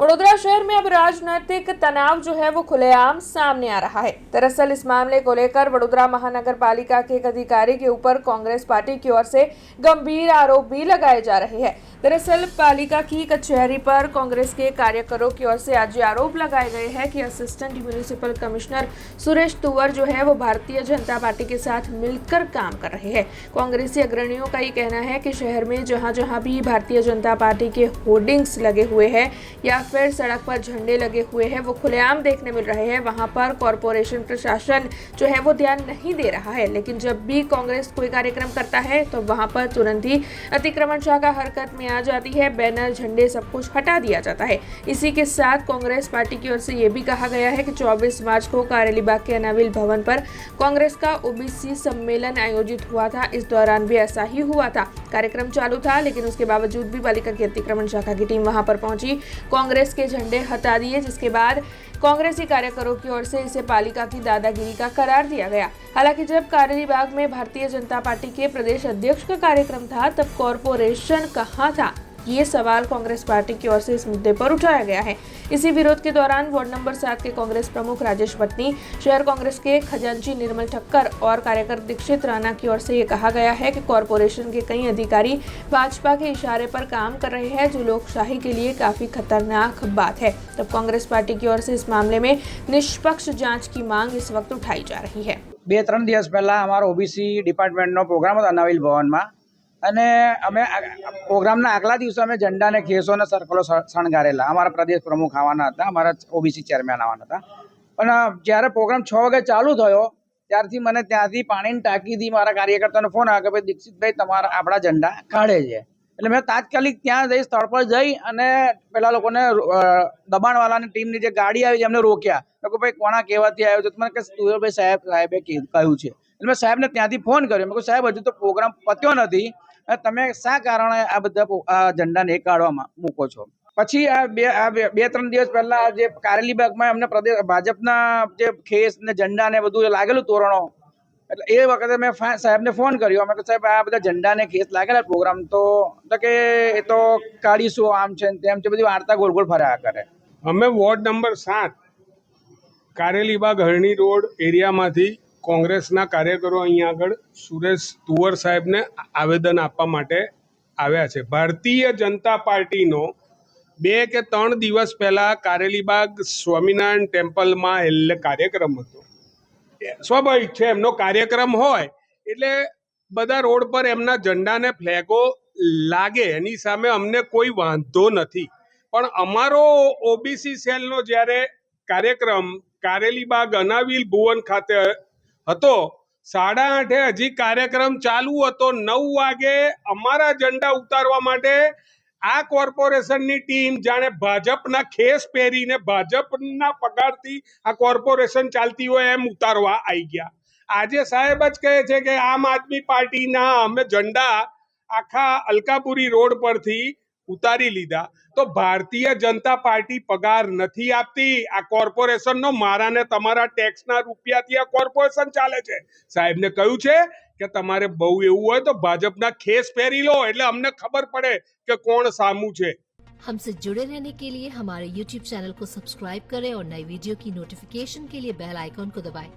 वडोदरा शहर में अब राजनीतिक तनाव जो है वो खुलेआम सामने आ रहा है। दरअसल इस मामले को लेकर वडोदरा महानगर पालिका के एक अधिकारी के ऊपर कांग्रेस पार्टी की ओर से गंभीर आरोप भी लगाए जा रहे हैं। दरअसल पालिका की कचहरी पर कांग्रेस के कार्यकरों की ओर से आज आरोप लगाए गए हैं कि असिस्टेंट म्युनिसिपल कमिश्नर सुरेश तुवर जो है वो भारतीय जनता पार्टी के साथ मिलकर काम कर रहे हैं। कांग्रेसी अग्रणियों का ये कहना है कि शहर में जहां जहां भी भारतीय जनता पार्टी के होर्डिंग्स लगे हुए हैं या फिर सड़क पर झंडे लगे हुए हैं वो खुलेआम देखने मिल रहे हैं, वहां पर कॉरपोरेशन प्रशासन जो है वो ध्यान नहीं दे रहा है। लेकिन जब भी कांग्रेस कोई कार्यक्रम करता है तो वहां पर तुरंत ही अतिक्रमण शाखा हरकत में आ जाती है, बैनर झंडे सब कुछ हटा दिया जाता है। इसी के साथ कांग्रेस पार्टी की ओर से ये भी कहा गया है कि 24 मार्च को कारेलीबाग के अनाविल भवन पर कांग्रेस का ओबीसी सम्मेलन आयोजित हुआ था। इस दौरान भी ऐसा ही हुआ था, कार्यक्रम चालू था, लेकिन उसके बावजूद भी पालिका की अतिक्रमण शाखा की टीम वहां पर पहुंची, कांग्रेस के झंडे हटा दिए, जिसके बाद कांग्रेसी कार्यकरों की ओर से इसे पालिका की दादागिरी का करार दिया गया। हालांकि जब कारेलीबाग में भारतीय जनता पार्टी के प्रदेश अध्यक्ष का कार्यक्रम था तब कॉरपोरेशन कहां था, ये सवाल कांग्रेस पार्टी की ओर से इस मुद्दे पर उठाया गया है। इसी विरोध के दौरान वार्ड नंबर 7 के कांग्रेस प्रमुख राजेश भट्टनी, शहर कांग्रेस के खजांची निर्मल ठक्कर और कार्यकर्ता दीक्षित राणा की ओर से ये कहा गया है कि कॉरपोरेशन के कई अधिकारी भाजपा के इशारे पर काम कर रहे हैं, जो लोकशाही के लिए काफी खतरनाक बात है। तब कांग्रेस पार्टी की ओर से इस मामले में निष्पक्ष जांच की मांग इस वक्त उठाई जा रही है। 2-3 દિવસ પહેલા અમારો ઓબીસી ડિપાર્ટમેન્ટનો પ્રોગ્રામ હતો અનાવિલ ભવનમાં, અને અમે પ્રોગ્રામના આગલા દિવસે અમે ઝંડા અને ખેસો અને સર્કલો શણગારેલા. અમારા પ્રદેશ પ્રમુખ આવવાના હતા, અમારા ઓબીસી ચેરમેન આવવાના હતા. પણ જ્યારે પ્રોગ્રામ 6 વાગે ચાલુ થયો ત્યારથી મને ત્યાંથી પાણીની ટાંકીથી મારા કાર્યકર્તાનો ફોન આવ્યો કે ભાઈ દીક્ષિતભાઈ તમારા આપણા ઝંડા કાઢે છે. એટલે મેં તાત્કાલિક ત્યાં જઈ સ્થળ પર જઈ અને પેલા લોકોને દબાણવાળાની ટીમની જે ગાડી આવી છે એમને રોક્યા. કે ભાઈ કોણા કહેવાથી આવ્યો છે? મને કે તુવેરભાઈ સાહેબે કહ્યું છે. એટલે મેં સાહેબને ત્યાંથી ફોન કર્યો. મેં કહ્યું સાહેબ હજુ તો પ્રોગ્રામ પત્યો નથી, તમે શા કારણે આ બધા ઝંડાને કાઢવા મૂકો છો? પછી આ 2-3 દિવસ પહેલા જે કારેલીબાગમાં એમને પ્રદેશ ભાજપના જે ખેસ ને ઝંડા ને બધું લાગેલું તોરણો, એટલે એ વખતે મેં સાહેબને ફોન કર્યો. મેં કહ્યું સાહેબ આ બધા ઝંડા ને ખેસ લાગેલા પ્રોગ્રામ તો કે એ તો કાઢીશું, આમ છે તેમ છે, બધી વાર્તા ગોળ ગોળ ફર્યા કરે. અમે વોર્ડ નંબર 7 કારેલીબાગ હરણી રોડ એરિયામાંથી કોંગ્રેસના કાર્યકરો અહીંયા આગળ સુરેશ તુવર સાહેબને આવેદન આપવા માટે આવ્યા છે. ભારતીય જનતા પાર્ટીનો 2 કે 3 દિવસ પહેલાં કારેલીબાગ સ્વામિનારાયણ ટેમ્પલમાં એટલે કાર્યક્રમ હતો. સ્વાભાવિક છે, એમનો કાર્યક્રમ હોય એટલે બધા રોડ પર એમના ઝંડાને ફ્લેગો લાગે, એની સામે અમને કોઈ વાંધો નથી. પણ અમારો ઓબીસી સેલનો જ્યારે કાર્યક્રમ કારેલીબાગ અનાવિલ ભુવન ખાતે હતો, 8:30 હજી કાર્યક્રમ ચાલુ હતો. 9 વાગે અમારા ઝંડા ઉતારવા માટે આ કોર્પોરેશનની ટીમ જાણે ભાજપના ખેસ પહેરીને ભાજપના પગારથી આ કોર્પોરેશન ચાલતી હોય એમ ઉતારવા આવી ગયા. આજે સાહેબ જ કહે છે કે આમ આદમી પાર્ટીના અમે ઝંડા આખા અલકાપુરી રોડ પરથી ઉતારી લીધા. તો ભારતીય જનતા પાર્ટી પગાર નથી આપતી. આ કોર્પોરેશનનો મારા ને તમારા ટેક્સના રૂપિયાથી આ કોર્પોરેશન ચાલે છે. સાહેબને કહ્યું છે કે તમારે બહુ એવું હોય તો ભાજપના ખેસ પહેરી લો, એટલે અમને ખબર પડે કે કોણ સામું છે. हमसे जुड़े रहने के लिए हमारे YouTube चैनल को सब्सक्राइब करें और नई वीडियो की नोटिफिकेशन के लिए बेल आइकॉन को दबाएं।